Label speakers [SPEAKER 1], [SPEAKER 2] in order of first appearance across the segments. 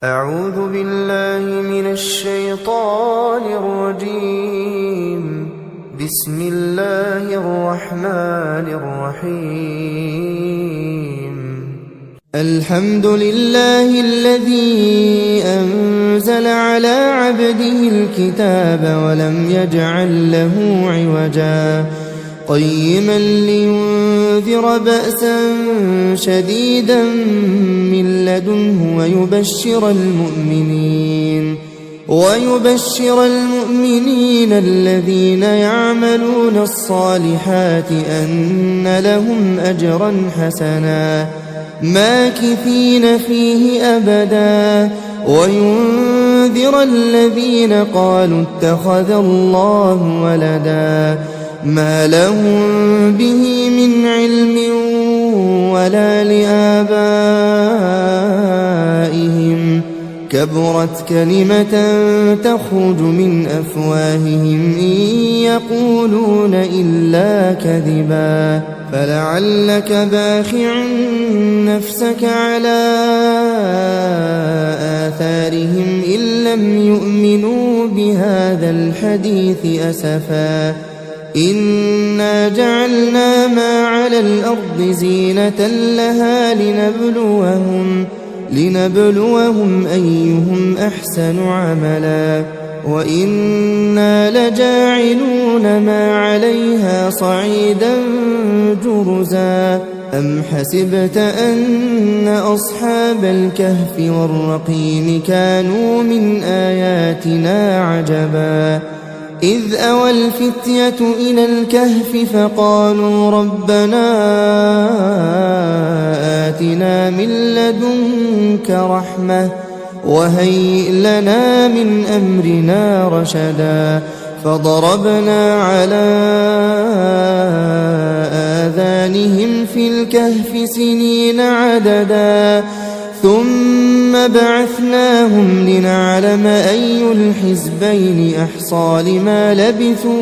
[SPEAKER 1] أعوذ بالله من الشيطان الرجيم. بسم الله الرحمن الرحيم. الحمد لله الذي أنزل على عبده الكتاب ولم يجعل له عوجا قيما لينذر بأسا شديدا من لدنه ويبشر المؤمنين الذين يعملون الصالحات أن لهم أجرا حسنا ماكثين فيه أبدا وينذر الذين قالوا اتخذ الله ولدا ما لهم به من علم ولا لآبائهم كبرت كلمة تخرج من أفواههم إن يقولون إلا كذبا فلعلك باخع نفسك على آثارهم إن لم يؤمنوا بهذا الحديث أسفا إنا جعلنا ما على الأرض زينة لها لنبلوهم أيهم أحسن عملا وإنا لجاعلون ما عليها صعيدا جرزا أم حسبت أن أصحاب الكهف والرقيم كانوا من آياتنا عجبا إذ أوى الفتية إلى الكهف فقالوا ربنا آتنا من لدنك رحمة وهيئ لنا من أمرنا رشدا فضربنا على آذانهم في الكهف سنين عددا ثم بعثناهم لنعلم أي الحزبين أحصى لما لبثوا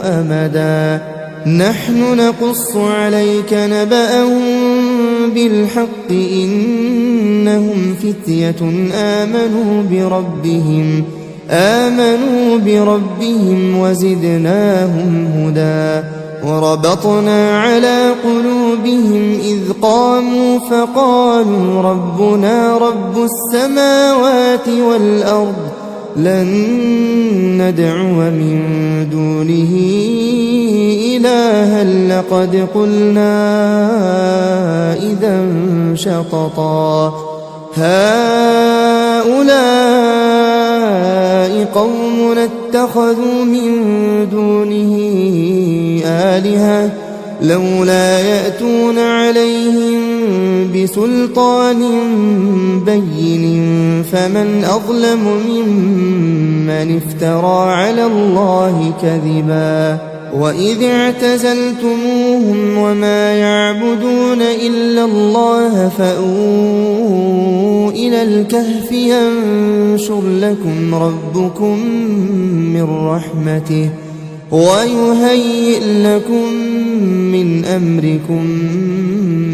[SPEAKER 1] أمدا نحن نقص عليك نبأهم بالحق إنهم فتية آمنوا بربهم وزدناهم هدى وربطنا على قلوبهم إذ قاموا فقالوا ربنا رب السماوات والأرض لن ندعو من دونه إلها لقد قلنا إذا شططا هؤلاء قوم اتخذوا من دونه آلهة لولا يأتون عليهم بسلطان بين فمن أظلم ممن افترى على الله كذبا وإذ اعتزلتموهم وما يعبدون إلا الله فأووا إلى الكهف ينشر لكم ربكم من رحمته ويهيئ لكم من أمركم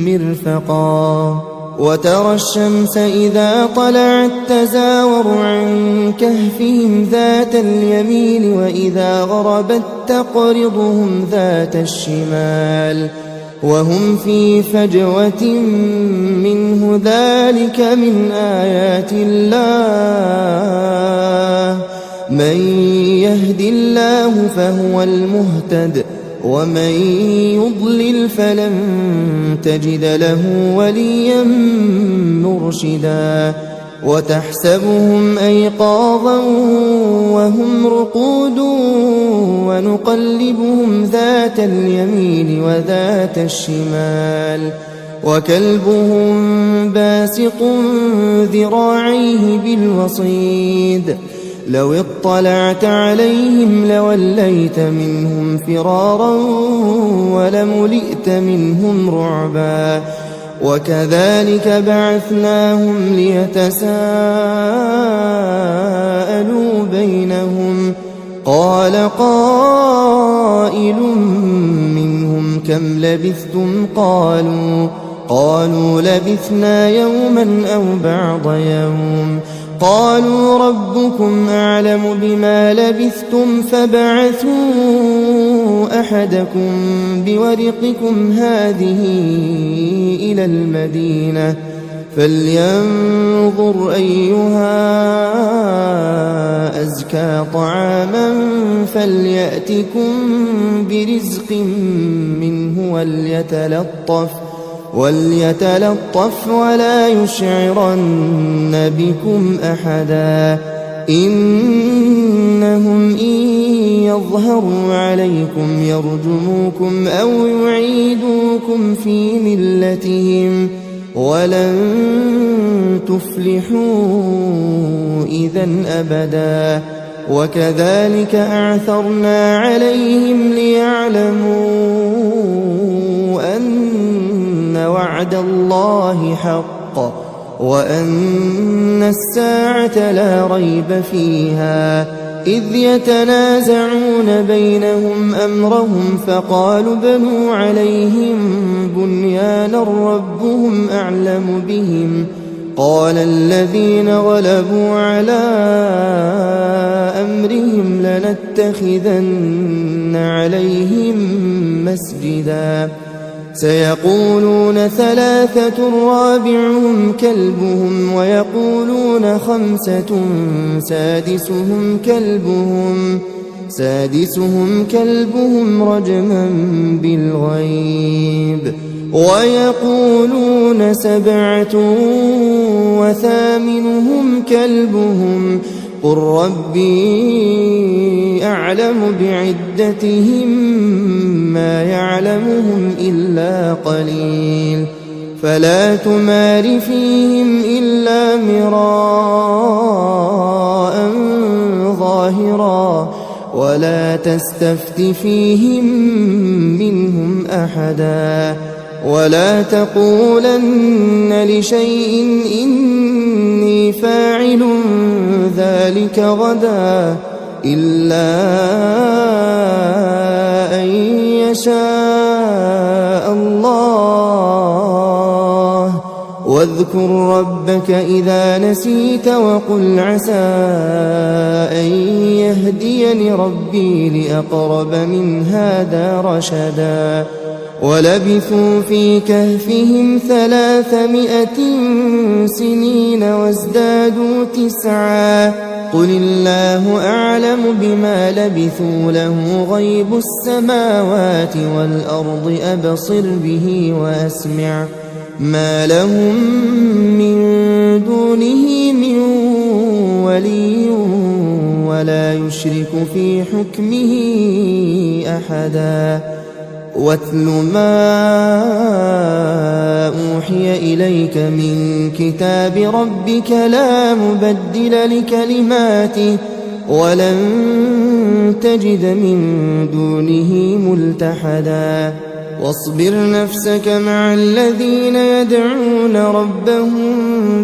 [SPEAKER 1] مرفقا وترى الشمس إذا طلعت تزاور عن كهفهم ذات اليمين وإذا غربت تقرضهم ذات الشمال وهم في فجوة منه ذلك من آيات الله من يهد الله فهو المهتد ومن يضلل فلن تجد له وليا مرشدا وتحسبهم أيقاظا وهم رقود ونقلبهم ذات اليمين وذات الشمال وكلبهم باسط ذراعيه بالوصيد لو اطلعت عليهم لوليت منهم فرارا ولملئت منهم رعبا وكذلك بعثناهم ليتساءلوا بينهم قال قائل منهم كم لبثتم قالوا لبثنا يوما أو بعض يوم قالوا ربكم أعلم بما لبثتم فابعثوا أحدكم بورقكم هذه إلى المدينة فلينظر أيها أزكى طعاما فليأتكم برزق منه وليتلطف ولا يشعرن بكم أحدا إنهم إن يظهروا عليكم يرجموكم أو يعيدوكم في ملتهم ولن تفلحوا إذا أبدا وكذلك أعثرنا عليهم ليعلموا أن وعد الله حق وأن الساعة لا ريب فيها إذ يتنازعون بينهم أمرهم فقالوا بنوا عليهم بنيانا ربهم أعلم بهم قال الذين غلبوا على أمرهم لنتخذن عليهم مسجدا سيقولون ثلاثة رابعهم كلبهم ويقولون خمسة سادسهم كلبهم رجما بالغيب ويقولون سبعة وثامنهم كلبهم قل ربي أعلم بعدتهم ما يعلمهم إلا قليل فلا تمار فيهم إلا مراء ظاهرا ولا تستفت فيهم منهم أحدا ولا تقولن لشيء إني فاعل ذلك غدا إلا أن يشاء الله واذكر ربك إذا نسيت وقل عسى أن يهديني ربي لأقرب من هذا رشدا ولبثوا في كهفهم 300 سنين وازدادوا 9 قل الله أعلم بما لبثوا له غيب السماوات والأرض أبصر به وأسمع ما لهم من دونه من ولي ولا يشرك في حكمه أحدا واتل ما أوحي إليك من كتاب ربك لا مبدل لكلماته ولن تجد من دونه ملتحدا واصبر نفسك مع الذين يدعون ربهم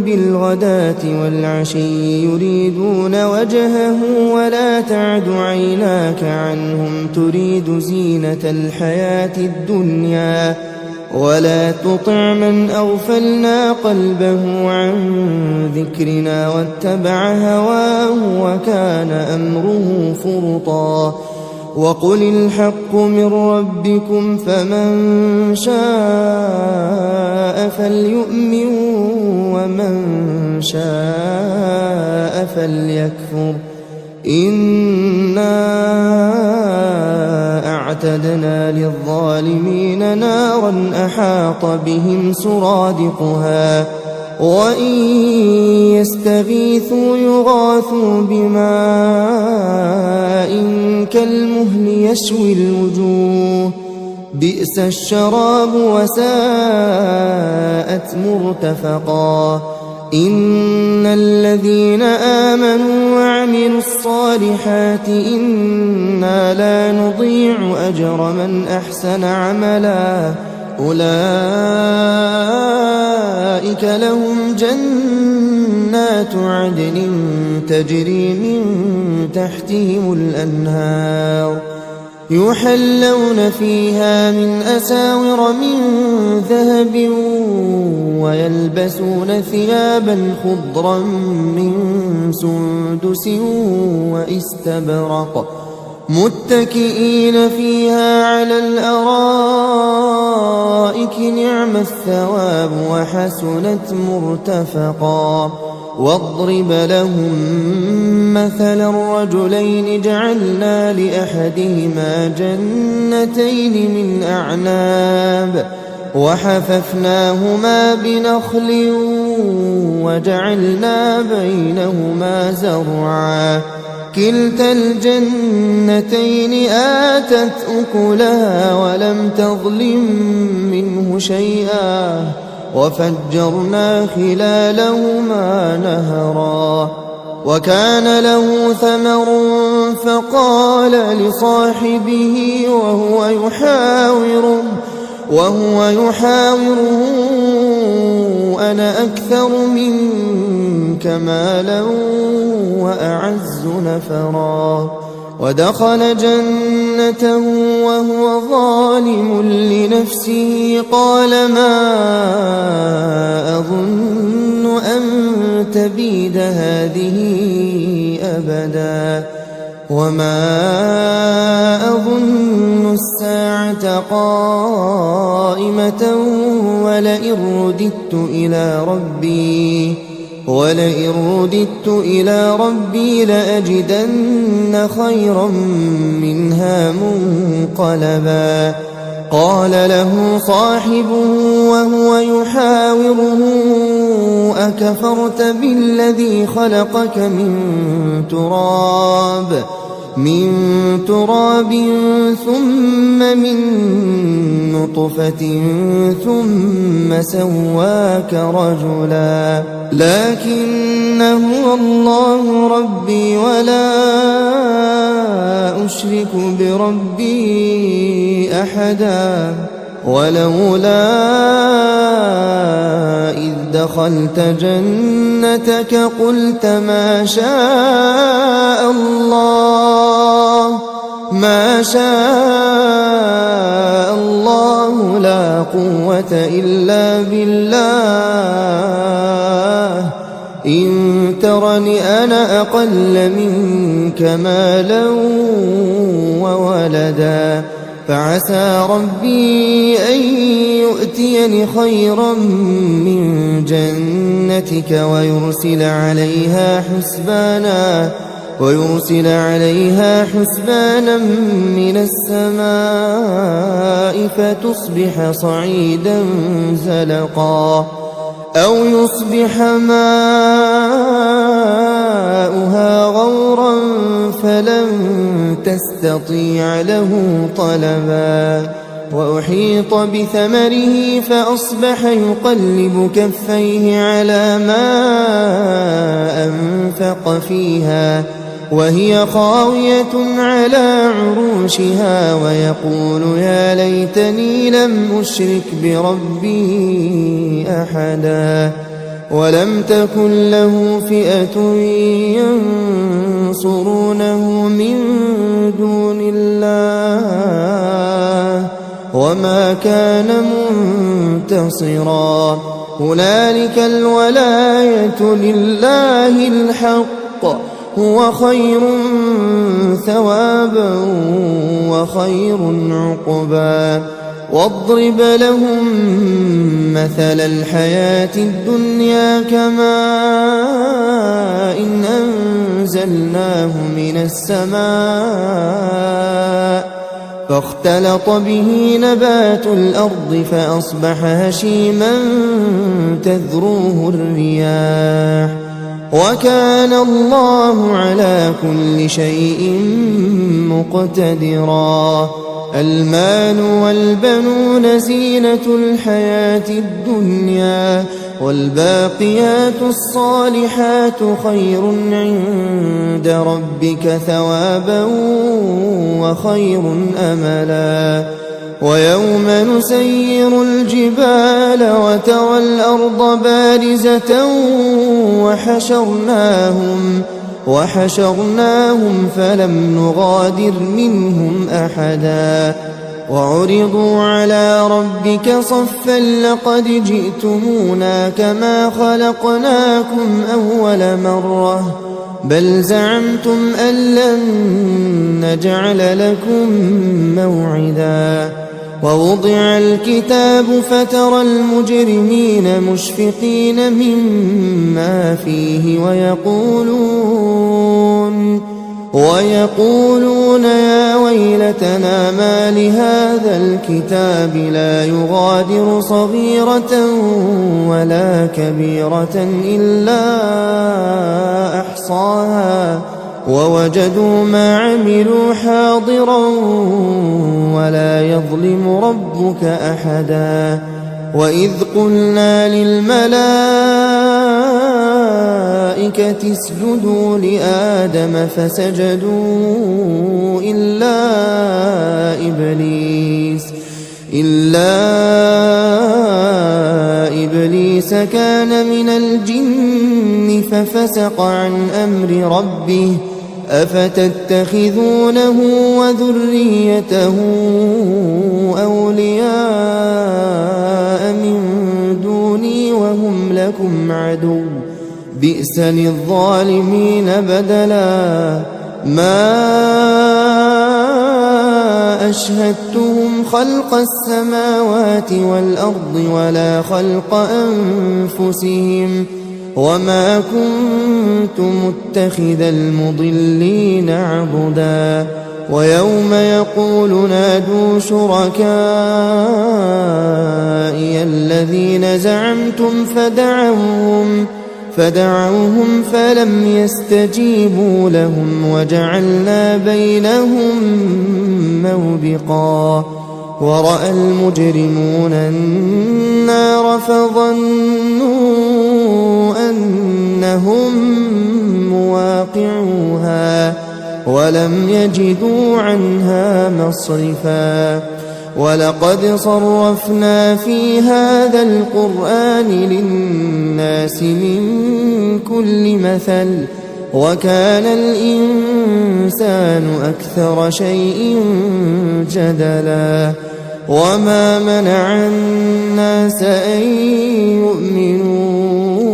[SPEAKER 1] بالغداة والعشي يريدون وجهه ولا تعد عيناك عنهم تريد زينة الحياة الدنيا ولا تطع من أغفلنا قلبه عن ذكرنا واتبع هواه وكان أمره فرطا وقل الحق من ربكم فمن شاء فليؤمن ومن شاء فليكفر إنا أعتدنا للظالمين نارا أحاط بهم سرادقها وإن يستغيثوا يغاثوا بماء كالمهل يشوي الوجوه بئس الشراب وساءت مرتفقا إن الذين آمنوا وعملوا الصالحات إنا لا نضيع أجر من أحسن عملا أولئك لهم جنات عدن تجري من تحتهم الأنهار يحلون فيها من أساور من ذهب ويلبسون ثيابا خضرا من سندس وإستبرق متكئين فيها على الأرائك نعم الثواب وحسنت مرتفقا واضرب لهم مثلا الرجلين جعلنا لأحدهما جنتين من أعناب وحففناهما بنخل وجعلنا بينهما زرعا كلتا الجنتين آتت أكلها ولم تظلم منه شيئا وفجرنا خلالهما نهرا وكان له ثمر فقال لصاحبه وهو يحاوره أنا أكثر منك مالا وأعز نفرا ودخل جنته وهو ظالم لنفسه قال ما أظن أن تبيد هذه أبدا وما أظن الساعة قائمة ولئن رددت إلى ربي لأجدن خيرا منها منقلبا قال له صاحبه وهو يحاوره أكفرت بالذي خلقك من تراب ثم من نطفة ثم سواك رجلا لكن هو الله ربي ولا أشرك بربي أحدا ولولا إذ دخلت جنتك قلت ما شاء الله لا قوة إلا بالله إن ترني أنا أقل منك مالا وولدا فعسى ربي أن يؤتيني خيرا من جنتك ويرسل عليها حسبانا من السماء فتصبح صعيدا زلقا أو يصبح ماؤها غورا فلن تستطيع له طلبا وأحيط بثمره فأصبح يقلب كفيه على ما أنفق فيها وهي خاوية على عروشها ويقول يا ليتني لم أشرك بربي أحدا ولم تكن له فئة ينصرونه من دون الله وما كان منتصرا هنالك الولاية لله الحق هو خير ثوابا وخير عقبا واضرب لهم مثل الحياة الدنيا كماء إن أنزلناه من السماء فاختلط به نبات الأرض فأصبح هشيما تذروه الرياح وكان الله على كل شيء مقتدرا المال والبنون زينة الحياة الدنيا والباقيات الصالحات خير عند ربك ثوابا وخير أملا ويوم نسير الجبال وترى الأرض بارزة وحشرناهم فلم نغادر منهم أحدا وعرضوا على ربك صفا لقد جئتمونا كما خلقناكم أول مرة بل زعمتم أن لن نجعل لكم موعدا ووضع الكتاب فترى المجرمين مشفقين مما فيه ويقولون يا ويلتنا ما لهذا الكتاب لا يغادر صغيرة ولا كبيرة إلا أحصاها ووجدوا ما عملوا حاضرا ولا يظلم ربك أحدا وإذ قلنا للملائكة اسجدوا لآدم فسجدوا إلا إبليس كان من الجن ففسق عن أمر ربه أفتتخذونه وذريته أولياء من دوني وهم لكم عدو بئس للظالمين بدلا ما أشهدتهم خلق السماوات والأرض ولا خلق أنفسهم وما كنت متخذ المضلين عضدا ويوم يقول نادوا شركائي الذين زعمتم فدعوهم فلم يستجيبوا لهم وجعلنا بينهم موبقا ورأى المجرمون النار فظنوا أنهم مواقعوها ولم يجدوا عنها مصرفا ولقد صرفنا في هذا القرآن للناس من كل مثل وكان الإنسان أكثر شيء جدلا وما منع الناس أن يؤمنوا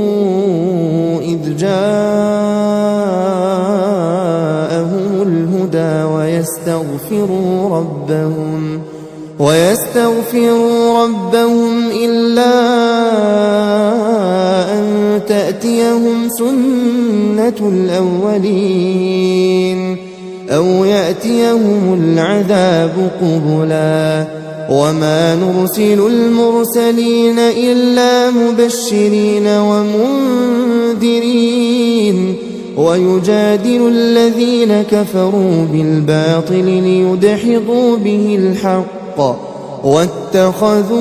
[SPEAKER 1] إذ جاءهم الهدى ويستغفروا ربهم إلا أن تأتيهم سنة الأولين أو يأتيهم العذاب قبلا وما نرسل المرسلين إلا مبشرين ومنذرين ويجادل الذين كفروا بالباطل ليدحضوا به الحق واتخذوا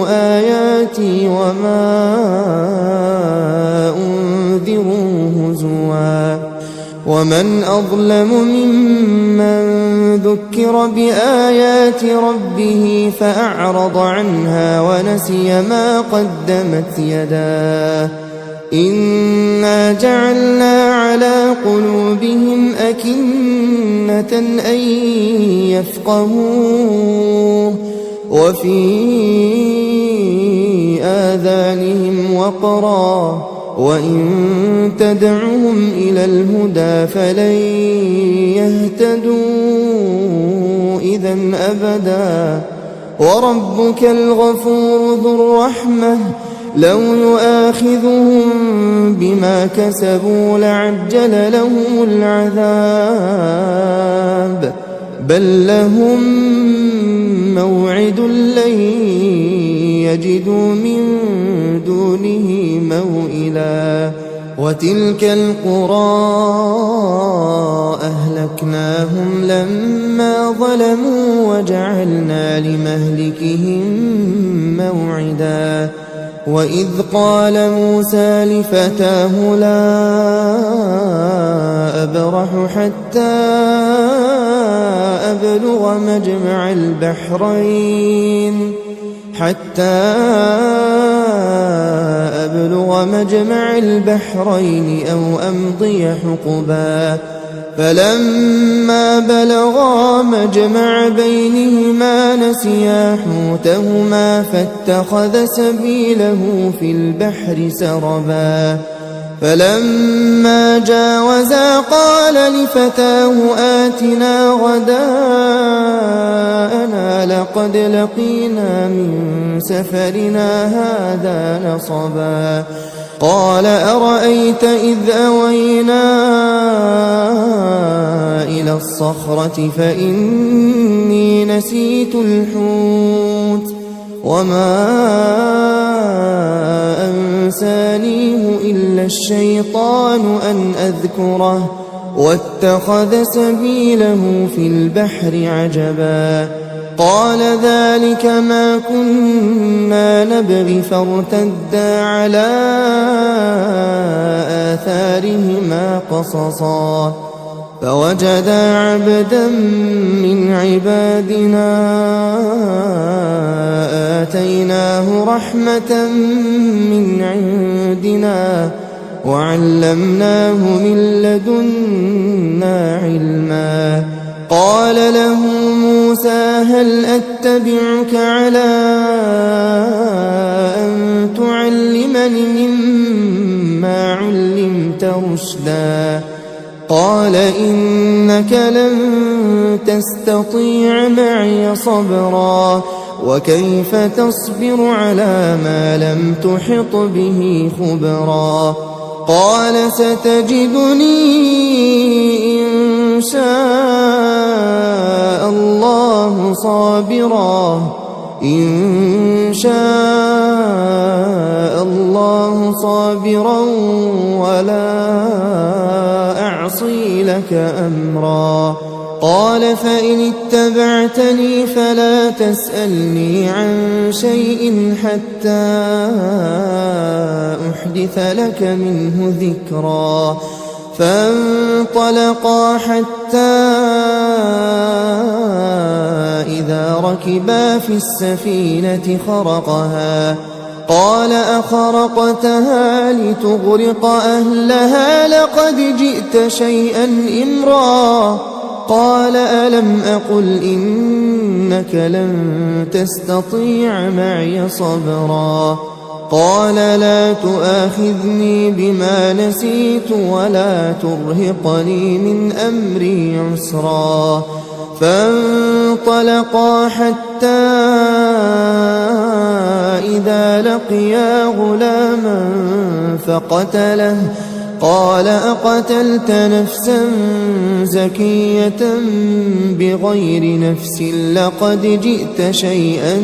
[SPEAKER 1] آياتي وما أنذروا هزوا ومن أظلم ممن ذكر بآيات ربه فأعرض عنها ونسي ما قدمت يداه إنا جعلنا على قلوبهم أكنة أن يفقهوه وفي آذانهم وقرا وإن تدعهم إلى الهدى فلن يهتدوا إذا أبدا وربك الغفور ذو الرحمة لو يؤاخذهم بما كسبوا لعجل لهم العذاب بل لهم موعد لن يجدوا من دونه موئلا وتلك القرى أهلكناهم لما ظلموا وجعلنا لمهلكهم موعدا وإذ قال موسى لفتاه لا أبرح حتى أبلغ مجمع البحرين حتى أبلغ مجمع البحرين أو أمضي حقبا فلما بلغا مجمع بينهما نسيا حوتهما فاتخذ سبيله في البحر سربا فلما جاوزا قال لفتاه آتنا غداءنا لقد لقينا من سفرنا هذا نصبا قال أرأيت إذ أوينا إلى الصخرة فإني نسيت الحوت وما أنسانيه إلا الشيطان أن أذكره واتخذ سبيله في البحر عجبا قال ذلك ما كنا نبغي فارتدا على آثارهما قصصا فوجدا عبدا من عبادنا آتيناه رحمة من عندنا وعلمناه من لدنا علما قال له موسى هل أتبعك على أن تعلمني مما علمت رشدا قال إنك لن تستطيع معي صبرا وكيف تصبر على ما لم تحط به خبرا قال ستجدني إن شاء الله صابرا ولا أعصي لك أمرا قال فإن اتبعتني فلا تسألني عن شيء حتى أحدث لك منه ذكرا فانطلقا حتى إذا ركبا في السفينة خرقها قال أخرقتها لتغرق أهلها لقد جئت شيئا إمرا قال ألم أقل إنك لن تستطيع معي صبرا قال لا تؤاخذني بما نسيت ولا ترهقني من أمري عسرا فانطلقا حتى إذا لقيا غلاما فقتله قال أقتلت نفسا زكية بغير نفس لقد جئت شيئا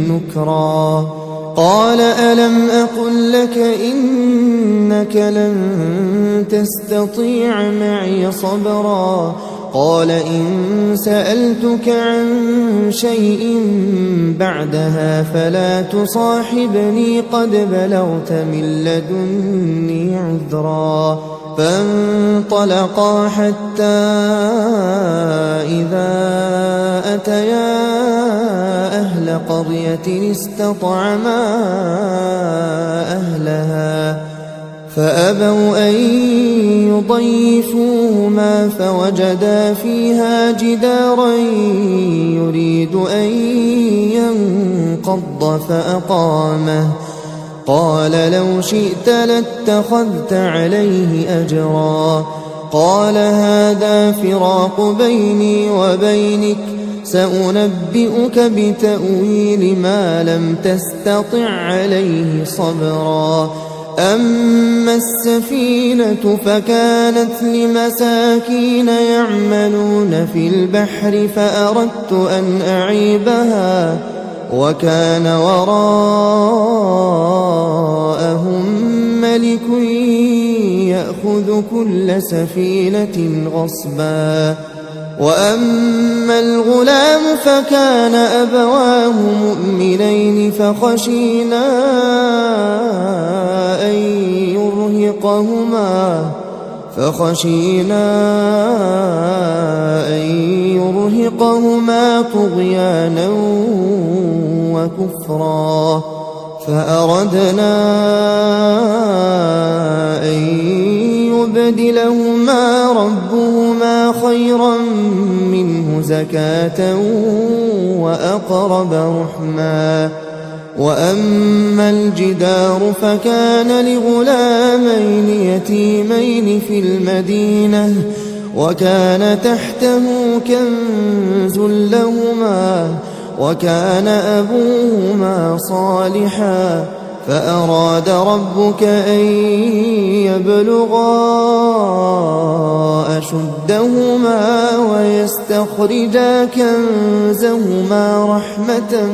[SPEAKER 1] نكرا قال ألم أقل لك إنك لن تستطيع معي صبرا قال إن سألتك عن شيء بعدها فلا تصاحبني قد بلغت من لدني عذرا فانطلقا حتى إذا أتيا أهل قرية استطعما أهلها فأبوا أن يضيفوهما فوجدا فيها جدارا يريد أن ينقض فأقامه قال لو شئت لاتخذت عليه أجرا قال هذا فراق بيني وبينك سأنبئك بتأويل ما لم تستطع عليه صبرا أما السفينة فكانت لمساكين يعملون في البحر فأردت أن أعيبها وكان وراءهم ملك يأخذ كل سفينة غصبا وأما الغلام فكان أبواه مؤمنين فخشينا أن يرهقهما طغيانا وكفرا فأردنا أن يبدلهما ربهما خيرا منه زكاة وأقرب رحما وأما الجدار فكان لغلامين يتيمين في المدينة وكان تحته كنز لهما وكان أبوهما صالحا فأراد ربك أن يبلغا أشدهما ويستخرجا كنزهما رحمة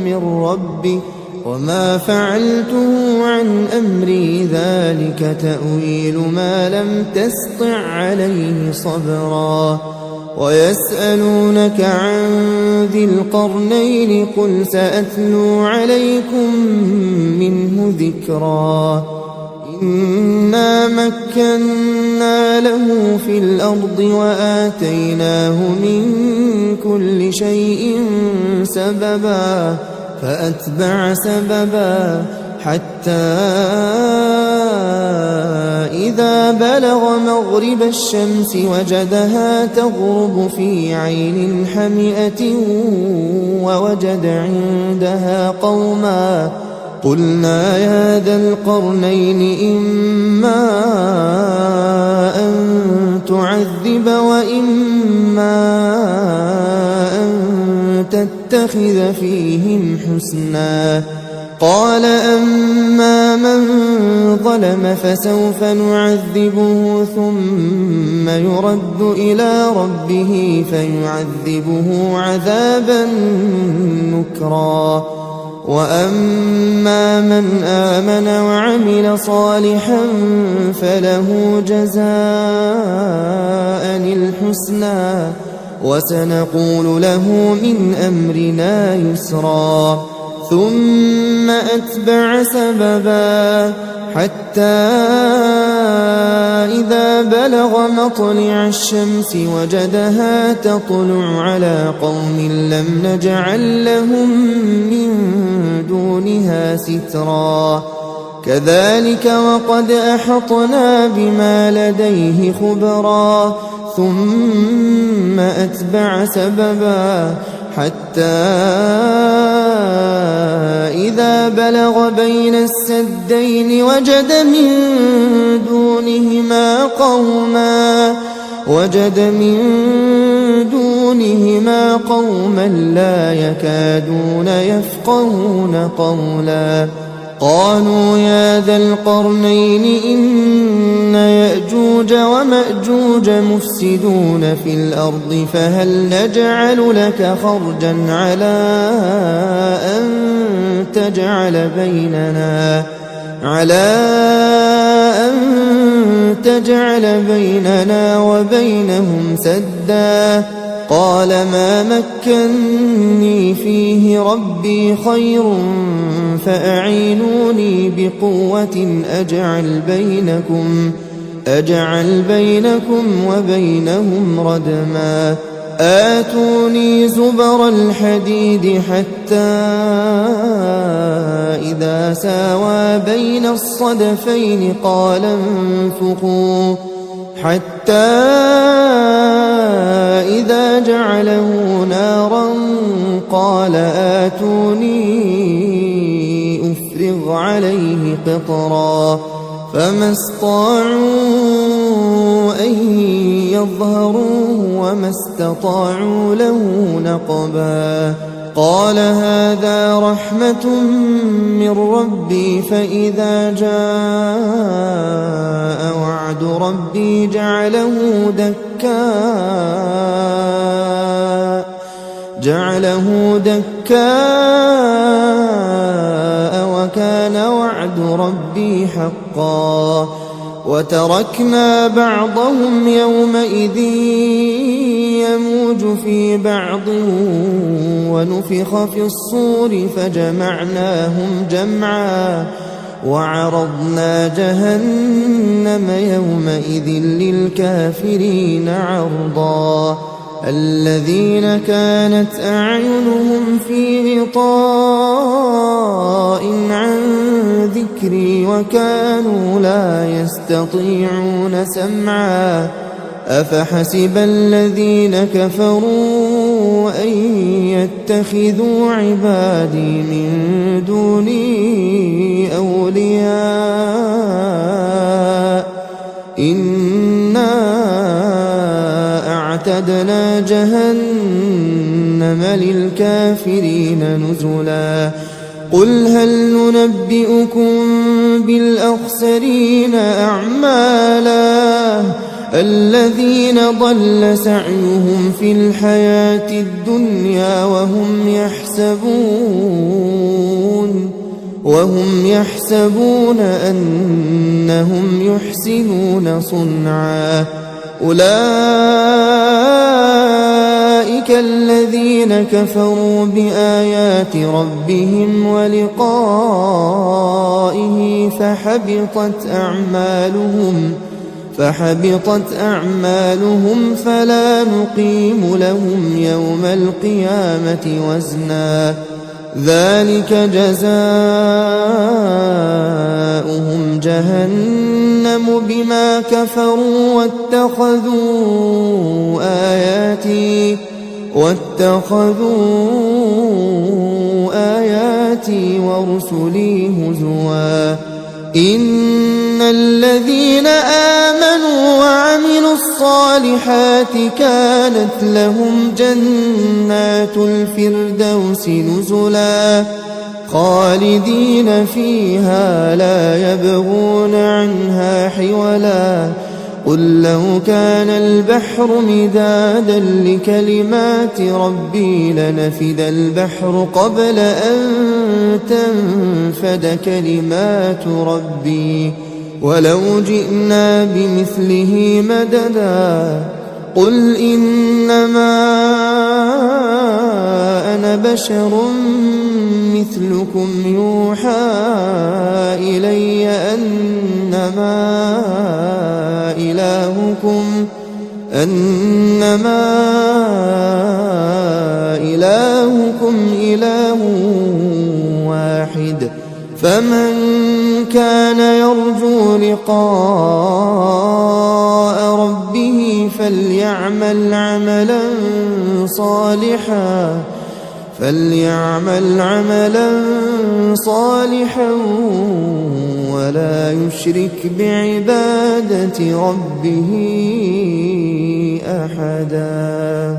[SPEAKER 1] من ربك وما فعلته عن أمري ذلك تأويل ما لم تسطع عليه صبرا ويسألونك عن ذي القرنين قل سأتلو عليكم منه ذكرا إنا مكنا له في الأرض وآتيناه من كل شيء سببا فأتبع سببا حتى إذا بلغ مغرب الشمس وجدها تغرب في عين حمئة ووجد عندها قوما قلنا يا ذا القرنين إما أن تعذب وإما أن تتخذ فيهم حسنا قال أما من ظلم فسوف نعذبه ثم يرد إلى ربه فيعذبه عذابا نكرا وأما من آمن وعمل صالحا فله جزاء الحسنى وسنقول له من أمرنا يسرا ثم أتبع سببا حتى إذا بلغ مطلع الشمس وجدها تطلع على قوم لم نجعل لهم من دونها سترا كذلك وقد أحطنا بما لديه خبرا ثم أتبع سببا حتى إذا بلغ بين السدين وجد من دونهما قوما لا يكادون يفقهون قولا قالوا يا ذا القرنين إن يأجوج ومأجوج مفسدون في الأرض فهل نجعل لك خرجا على أن تجعل بيننا وبينهم سدا قال ما مكني فيه ربي خير فأعينوني بقوة أجعل بينكم وبينهم ردما آتوني زبر الحديد حتى إذا ساوى بين الصدفين قال انفخوا حتى إذا جعله نارا قال آتوني أفرغ عليه قطرا فما استطاعوا أن يظهروه وما استطاعوا له نقبا قال هذا رحمة من ربي فإذا جاء وعد ربي جعله دكاء وكان وعد ربي حقا وتركنا بعضهم يومئذ يموج في بعض ونفخ في الصور فجمعناهم جمعا وعرضنا جهنم يومئذ للكافرين عرضا الذين كانت أعينهم في غطاء عن ذكري وكانوا لا يستطيعون سمعا أفحسب الذين كفروا أن يتخذوا عبادي من دوني أولياء إنا أعتدنا جهنم للكافرين نزلا قل هل ننبئكم بالأخسرين أعمالا الذين ضل سعيهم في الحياة الدنيا وهم يحسبون أنهم يحسنون صنعا أولئك الذين كفروا بآيات ربهم ولقائه فحبطت أعمالهم فلا نقيم لهم يوم القيامة وزنا ذلك جزاؤهم جهنم بما كفروا واتخذوا آياتي ورسلي هزوا إن الذين آمنوا وعملوا الصالحات كانت لهم جنات الفردوس نزلا خالدين فيها لا يبغون عنها حولا قل لو كان البحر مدادا لكلمات ربي لنفد البحر قبل أن تنفد كلمات ربي ولو جئنا بمثله مددا قل إنما أنا بشر مثلكم يوحى إلي أنما إلهكم إله واحد فمن كان يرجو لقاء ربه فليعمل عملا صالحا ولا يشرك بعبادة ربه أحدا.